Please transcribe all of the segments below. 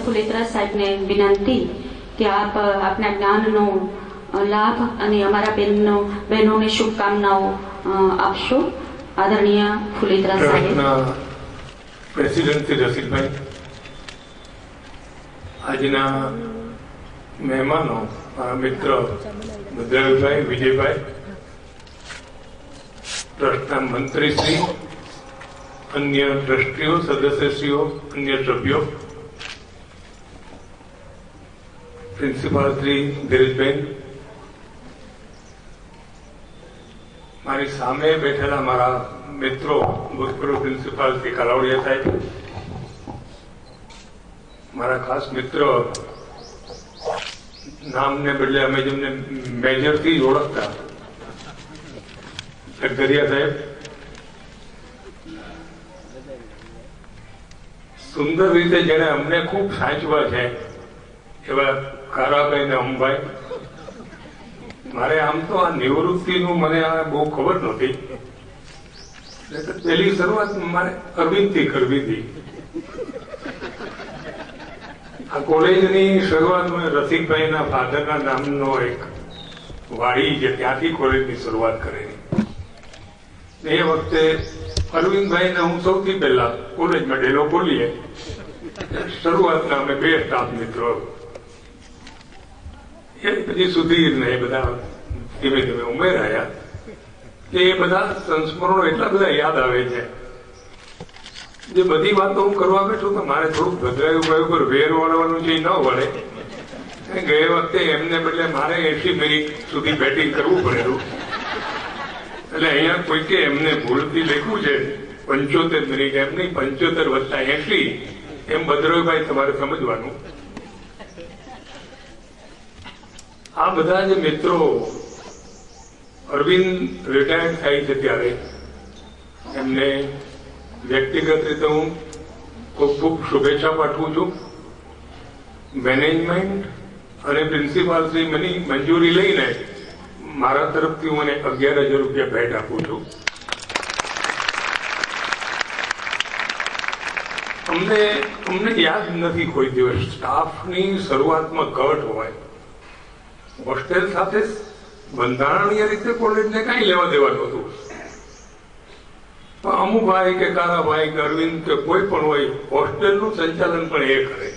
ફુલેતરા સાહેબને વિનંતી કે આપ આપના જ્ઞાનનો લાભ અને અમારા બહેનોને શુભકામનાઓ આપશો. આદરણીય ફુલેતરા સાહેબ. પ્રેસિડેન્ટ શ્રી રસિકભાઈ, આજના મહેમાનો મારા મિત્ર ભદ્રાભાઈ, વિજયભાઈ, ટ્રસ્ટના મંત્રીશ્રી, અન્ય ટ્રસ્ટીઓ, સદસ્યશ્રીઓ, અન્ય સભ્યો, પ્રિન્સિપાલ શ્રી ધીરજબેન, મારી સામે બેઠેલા મારા મિત્રો, ભૂતપૂર્વ પ્રિન્સિપાલ શ્રી કાલાવડિયા સાહેબ, મારા ખાસ મિત્ર, નામને બદલે અમે જેમને મેજરથી જ ઓળખતા, ગરિયા સાહેબ, સુંદર રીતે જેને અમને ખૂબ સાચવા છે એવા કારાભાઈ ને અંબાઈ. મારે આમ તો આ નિવૃત્તિનું મને બહુ ખબર નહોતી, પહેલી શરૂઆત મારે અરવિંદથી કરવી હતી. આ કોલેજની શરૂઆત મેં રસિકભાઈના ફાધરના નામનો એક વાડી છે ત્યાંથી કોલેજની શરૂઆત કરેલી. એ વખતે અરવિંદભાઈને હું સૌથી પહેલા કોલેજમાં ડેલો ખોલીએ, શરૂઆતના અમે 2 સ્ટાફ મિત્રો, પછી સુધીર ને એ બધા ધીમે ધીમે ઉમેરાયા. એ બધા સંસ્મરણો એટલા બધા યાદ આવે છે. જે બધી વાતો હું કરવા બેઠું તો મારે થોડુંક ભદ્રાયુભાઈ ઉપર વેર વાળવાનું જે ન વળે. ગયે વખતે એમને બદલે મારે 80 મિનિટ સુધી બેટિંગ કરવું પડેલું. એટલે અહીંયા કોઈકે એમને ભૂલથી લખ્યું છે 75 મિનિટ, એમ નહીં 75 + 80, એમ ભદ્રાયુભાઈ તમારે સમજવાનું. આ બધા જે મિત્રો, અરવિંદ રિટાયર્ડ થાય છે ત્યારે એમને વ્યક્તિગત રીતે હું ખૂબ ખૂબ શુભેચ્છા પાઠવું છું. મેનેજમેન્ટ અને પ્રિન્સિપાલ શ્રી મને મંજૂરી લઈને મારા તરફથી હું મને 11,000 રૂપિયા ભેટ આપું છું. અમને યાદ નથી કોઈ દિવસ સ્ટાફની શરૂઆતમાં કટ હોય. હોસ્ટેલ સાથે બંધારણીય રીતે કોલેજને કઈ લેવા દેવા નહોતું. પણ અમુભાઈ કે કારાભાઈ કે અરવિંદ કે કોઈ પણ હોય, હોસ્ટેલનું સંચાલન પણ એ કરે,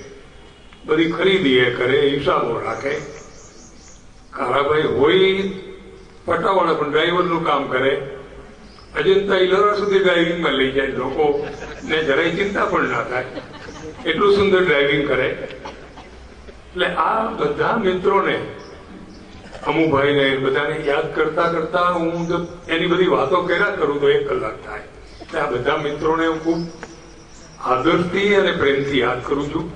બધી ખરીદી એ કરે, હિસાબો રાખે. કારાભાઈ હોય પટાવાળા પણ ડ્રાઈવરનું કામ કરે. અજંતા ઇલોરા સુધી ડ્રાઇવિંગમાં લઈ જાય, લોકો ને જરાય ચિંતા પણ ના થાય, એટલું સુંદર ડ્રાઇવિંગ કરે. એટલે આ બધા મિત્રોને, અમુભાઈને બધાને યાદ કરતા કરતા હું એની બધી વાતો કર્યા કરું તો 1 કલાક થાય. એટલે આ બધા મિત્રોને હું ખૂબ આદરથી અને પ્રેમથી યાદ કરું છું.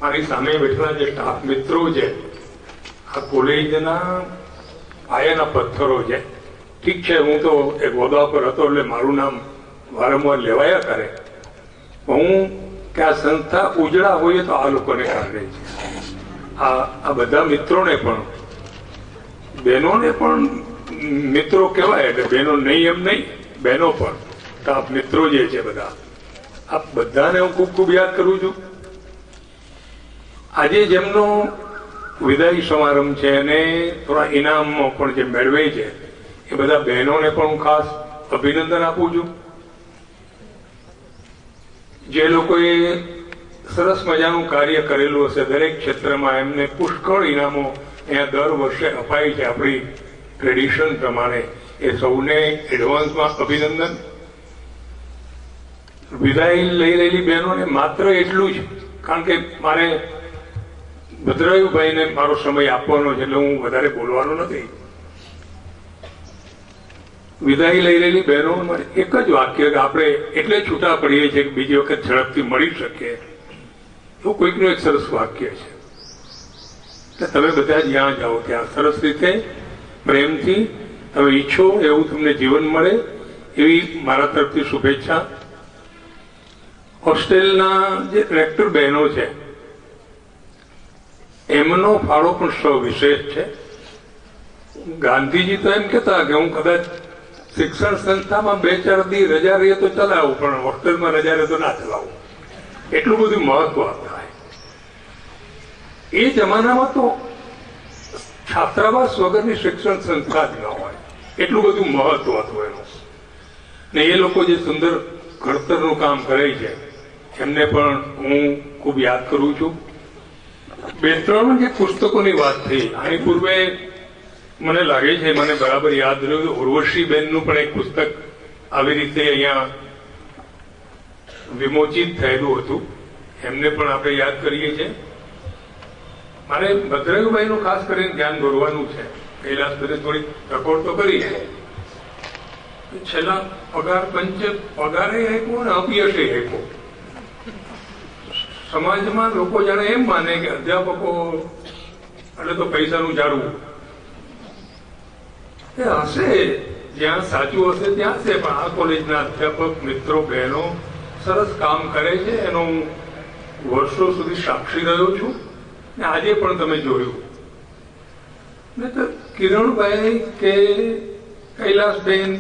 મારી સામે બેઠેલા જે સ્ટાફ મિત્રો છે, આ કોલેજના પાયાના પથ્થરો છે. ઠીક છે, હું તો એક હોદ્દા પર હતો એટલે મારું નામ વારંવાર લેવાયા કરે. હું કે આ સંસ્થા ઉજળા હોઈએ તો આ લોકોને કારણે છે. આ બધા મિત્રોને પણ, બહેનોને પણ મિત્રો કહેવાય, એટલે બહેનો નહીં એમ નહીં, બહેનો પણ સ્ટાફ મિત્રો જે છે બધા, આપ બધાને હું ખૂબ ખૂબ યાદ કરું છું. આજે જેમનો વિદાય સમારંભ છે અને થોડા ઇનામો પણ જે મેળવે છે એ બધા બહેનોને પણ હું ખાસ અભિનંદન આપું છું. જે લોકોએ સરસ મજાનું કાર્ય કરેલું હશે દરેક ક્ષેત્રમાં એમને પુષ્કળ ઇનામો અહીંયા દર વર્ષે અપાય છે આપણી ટ્રેડિશન પ્રમાણે. એ સૌને એડવાન્સમાં અભિનંદન. વિદાય લઈ રહેલી બહેનોને માત્ર એટલું જ, કારણ કે મારે ભદ્રાયુભાઈને મારો સમય આપવાનો છે એટલે હું વધારે બોલવાનો નથી. વિદાય લઈ રહેલી બહેનો એક જ વાક્ય કે આપણે એટલે છૂટા પડીએ છીએ કે બીજી વખત ઝડપથી મળી શકીએ, એવું કોઈકનું એક સરસ વાક્ય છે. તમે બધા જ્યાં જાઓ ત્યાં સરસ રીતે પ્રેમથી તમે ઈચ્છો એવું તમને જીવન મળે એવી મારા તરફથી શુભેચ્છા. હોસ્ટેલના જે ડિરેક્ટર બહેનો છે એમનો ફાળો પણ સવિશેષ છે. ગાંધીજી તો એમ કહેતા કે હું કદાચ શિક્ષણ સંસ્થામાં 2-4 દી રજા રહીએ તો ચલાવું, પણ હોસ્ટેલમાં રજા રહે તો ના ચલાવું. એટલું બધું મહત્વ આપતા. એ જમાનામાં તો છાત્રાવાસ વગરની શિક્ષણ સંસ્થા જ ન હોય, એટલું બધું મહત્વ હતું એનું. ને એ લોકો જે સુંદર ઘડતરનું કામ કરે છે એમને પણ હું ખૂબ યાદ કરું છું. 2-3 જે પુસ્તકોની વાત થઈ, આની પૂર્વે મને લાગે છે મને બરાબર યાદ રહ્યું ઉર્વશીબેનનું પણ એક પુસ્તક આવી રીતે અહીંયા વિમોચિત થયેલું હતું, એમને પણ આપણે યાદ કરીએ છીએ. મારે ભદ્રાયુભાઈનું ખાસ કરીને ધ્યાન દોરવાનું છે. કૈલાસભાઈને થોડી ટકોર તો કરી છે. છેલ્લા પગાર પંચે પગારે આપ્યો ને અપયશે આપ્યો. સમાજમાં લોકો જાણે એમ માને કે અધ્યાપકો એટલે તો પૈસાનું ઝાડવું. એ હશે, જ્યાં સાચું હશે ત્યાં હશે, પણ આ કોલેજના અધ્યાપક મિત્રો બહેનો સરસ કામ કરે છે એનો હું વર્ષો સુધી સાક્ષી રહ્યો છું. ને આજે પણ તમે જોયું ને તો કિરણભાઈ કે કૈલાસબેન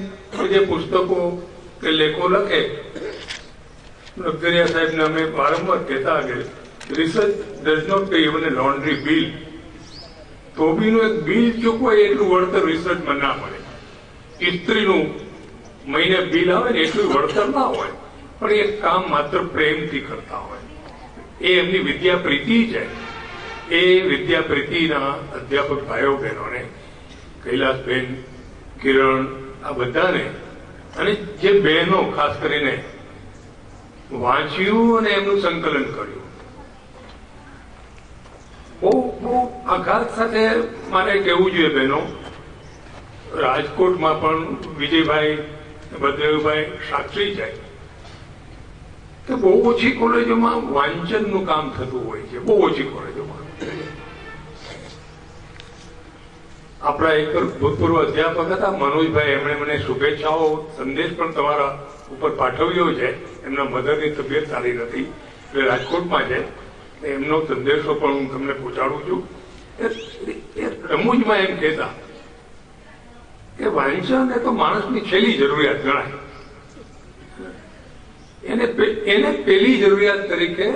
જે પુસ્તકો કે લેખો લખે, લક્ઝરિયા સાહેબને અમે વારંવાર કહેતા કે research does not pay even a laundry bill. ધોબીનું એક બિલ ચૂકવાય એટલું વળતર રિસર્ચમાં ના મળે. ઇસ્ત્રીનું મહિને બિલ આવે ને એટલું વળતર ના હોય, પણ એ કામ માત્ર પ્રેમથી કરતા હોય. એ એમની વિદ્યાપ્રીતિ છે. એ વિદ્યાપ્રીતિના અધ્યાપક ભાઈઓ બહેનોને, કૈલાસબેન, કિરણ, આ બધાને, અને જે બહેનો ખાસ કરીને વાંચ્યું અને એમનું સંકલન કર્યું, બહુ આઘાત સાથે મારે કહેવું જોઈએ બહેનો. રાજકોટમાં પણ વિજયભાઈ, ભદ્રભાઈ સાક્ષી છે કે બહુ ઓછી કોલેજોમાં વાંચનનું કામ થતું હોય છે, બહુ ઓછી કોલેજોમાં. આપણા એક ભૂતપૂર્વ અધ્યાપક હતા મનોજભાઈ, એમણે મને શુભેચ્છાઓ સંદેશ પણ તમારા ઉપર પાઠવ્યો છે. એમના મધરની તબિયત સારી નથી એટલે રાજકોટમાં છે, એમનો સંદેશો પણ હું તમને પહોંચાડું છું. એ રમૂજમાં એમ કહેતા કે વાંચન એ તો માણસની છેલ્લી જરૂરિયાત ગણાય. એને પેલી જરૂરિયાત તરીકે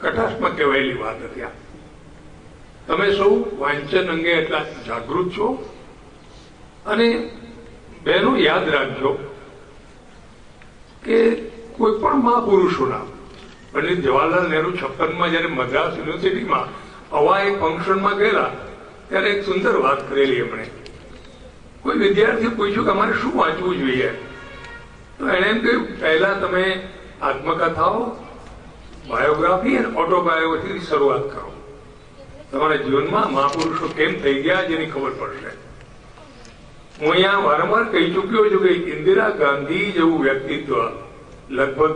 કટાક્ષમાં કહેવાયેલી વાત હતી આ. તમે સૌ વાંચન અંગે એટલા જાગૃત છો. અને બહેનો યાદ રાખજો કે કોઈ પણ મહાપુરુષોના, પંડિત જવાહરલાલ નહેરુ 56માં જયારે મદ્રાસ યુનિવર્સિટીમાં આવા એક ફંક્શનમાં ગયેલા ત્યારે એક સુંદર વાત કરેલી એમણે. કોઈ વિદ્યાર્થીએ પૂછ્યું કે અમારે શું વાંચવું જોઈએ, તો એણે એમ કહ્યું પહેલા તમે આત્મકથાઓ, બાયોગ્રાફી અને ઓટોબાયોગ્રાફીની શરૂઆત કરો. તમારા જીવનમાં મહાપુરુષો કેમ થઈ ગયા જેની ખબર પડશે. હું અહીંયા વારંવાર કહી ચૂક્યો છું કે ઇન્દિરા ગાંધી જેવું વ્યક્તિત્વ લગભગ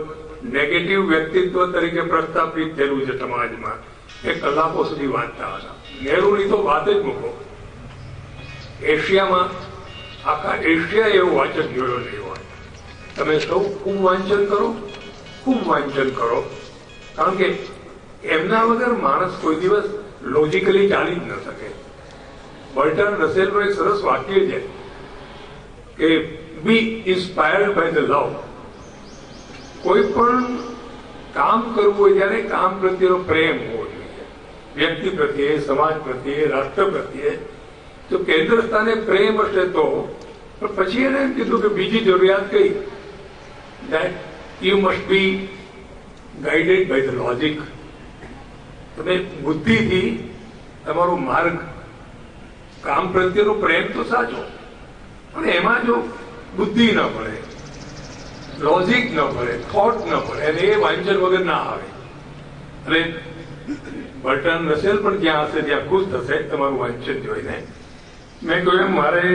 નેગેટિવ વ્યક્તિત્વ તરીકે પ્રસ્થાપિત થયેલું છે સમાજમાં. એ કલાકો સુધી વાંચતા હતા. નહેરુની તો વાત જ મૂકો. એશિયામાં, આખા એશિયા એવો વાચક જોયો નહીં હોય. તમે સૌ ખૂબ વાંચન કરો, ખૂબ વાંચન કરો, કારણ કે એમના વગર માણસ કોઈ દિવસ લોજિકલી ચાલી જ ન શકે. બર્ટન રસેલનું એક સરસ વાક્ય છે કે બી ઇન્સ્પાયર્ડ બાય ધ લવ. કોઈ પણ કામ કરવું હોય ત્યારે કામ પ્રત્યેનો પ્રેમ હોવો જોઈએ, વ્યક્તિ પ્રત્યે, સમાજ પ્રત્યે, રાષ્ટ્ર પ્રત્યે. તો કેન્દ્ર સ્થાને પ્રેમ હશે તો. પણ પછી એને એમ કીધું કે બીજી જરૂરિયાત કઈ, that you must be guided by the logic. તમે બુદ્ધિથી તમારો માર્ગ, કામ પ્રત્યેનો પ્રેમ તો સાચો, પણ એમાં જો બુદ્ધિ ન પડે, લોજિક ન પડે, થોટ ન પડે, અને એ વાંચન વગર ના આવે. અને બર્ટન રસેલ પણ જ્યાં હશે ત્યાં ખુશ થશે તમારું વાંચન જોઈને. મેં કહ્યું મારે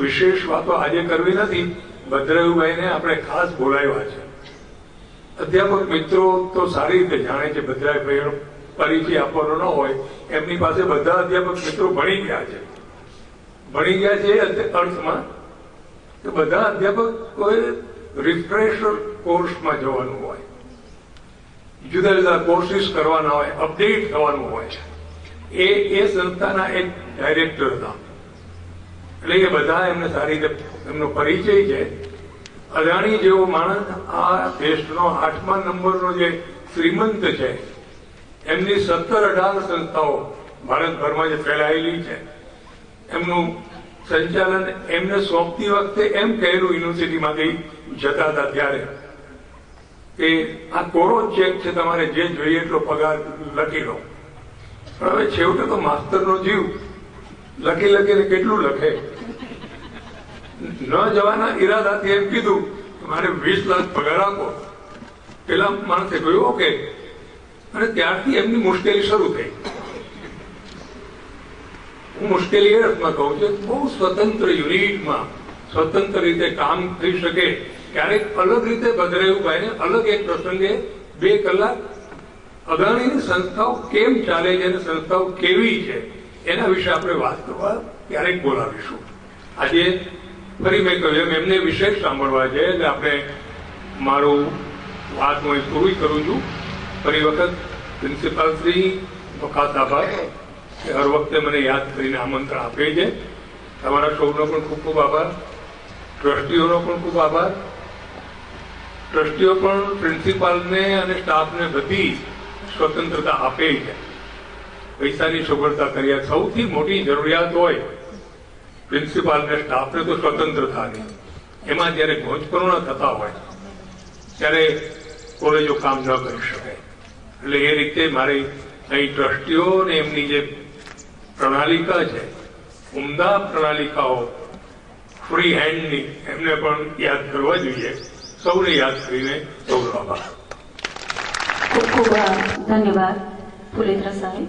વિશેષ વાતો આજે કરવી નથી. ભદ્રાયુભાઈને આપણે ખાસ બોલાવ્યા છે. અધ્યાપક મિત્રો તો સારી રીતે જાણે છે, ભદ્રાયુભાઈનો પરિચય આપવાનો ન હોય. એમની પાસે બધા અધ્યાપક મિત્રો ભણી ગયા છે અર્થમાં કે બધા અધ્યાપકોએ રિફ્રેશર કોર્સમાં જવાનું હોય, જુદા જુદા કોર્સિસ કરવાના હોય, અપડેટ થવાનું હોય. એ સંસ્થાના એક ડાયરેક્ટર હતા. એટલે એ બધા એમને સારી રીતે એમનો પરિચય છે. અદાણી જેવો માણસ આ દેશનો 8મા નંબરનો જે શ્રીમંત છે, એમની 17-18 સંસ્થાઓ ભારતભરમાં જે ફેલાયેલી છે, એમનું સંચાલન એમને સોંપતી વખતે એમ કહેલું યુનિવર્સિટીમાંથી જતા હતા ત્યારે કે આ કોરો ચેક છે, તમારે જે જોઈએ એટલો પગાર લખી લો. પણ હવે છેવટે તો માસ્તરનો જીવ લખીને કેટલું લખે. ન જવાના ઈરાદાથી એમ કીધું મારે 20 લાખ પગાર આપો. પેલા માણસે કહ્યું ઓકે. અને ત્યારથી એમની મુશ્કેલી શરૂ થઈ. હું મુશ્કેલી એ અર્થમાં કહું છું, બહુ સ્વતંત્ર યુનિટમાં સ્વતંત્ર રીતે કામ થઈ શકે. ક્યારેક અલગ રીતે ભદ્રાયુભાઈને અલગ એક પ્રસંગે 2 કલાક અદાણીની સંસ્થાઓ કેમ ચાલે છે અને સંસ્થાઓ કેવી છે એના વિશે આપણે વાત કરવા ક્યારેક બોલાવીશું. આજે ફરી મેં કહ્યું એમને વિશેષ સાંભળવા છે એટલે આપણે મારું વાત હું પૂરી કરું છું. ફરી વખત પ્રિન્સિપાલ શ્રી ખાસ આભાર કે હર વખતે મને યાદ કરીને આમંત્રણ આપે છે. તમારા સૌનો પણ ખૂબ ખૂબ આભાર. ટ્રસ્ટીઓનો પણ ખૂબ આભાર. ટ્રસ્ટીઓ પણ પ્રિન્સિપાલને અને સ્ટાફને બધી સ્વતંત્રતા આપે છે, પૈસાની સગવડતા કર્યા. સૌથી મોટી જરૂરિયાત હોય પ્રિન્સિપાલ ને સ્ટાફને તો સ્વતંત્રતાની. એમાં જયારે ભોજપૂર્ણ થતા હોય ત્યારે કોલેજો કામ ન કરી શકે. એટલે એ રીતે મારી અહીં ટ્રસ્ટીઓ ને એમની જે પ્રણાલિકા છે, ઉમદા પ્રણાલિકાઓ ફ્રી હેન્ડની, એમને પણ યાદ કરવા જોઈએ. સૌને યાદ કરીને સૌનો આભાર. ખૂબ ખૂબ ધન્યવાદ ફુલેન્દ્ર સાહેબ.